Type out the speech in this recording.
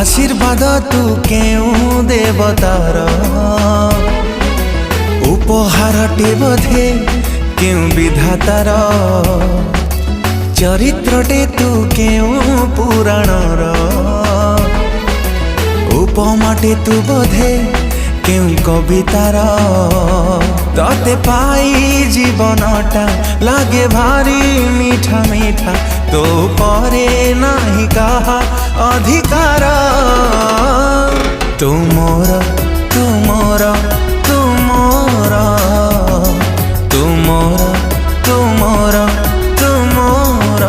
आशीर्वाद तू केउ देवतार उपहारटे बोधे केउ विधातार चरित्रटे तू केउ पुराणर उपमाटे तू बोधे केउ कवितार तते पाई जीवनटा लागे भारी मीठा मीठा तो परे नाही कहा अधिकार तुमोर तुमोर तुमोर तुमोर तुमोर तुमोर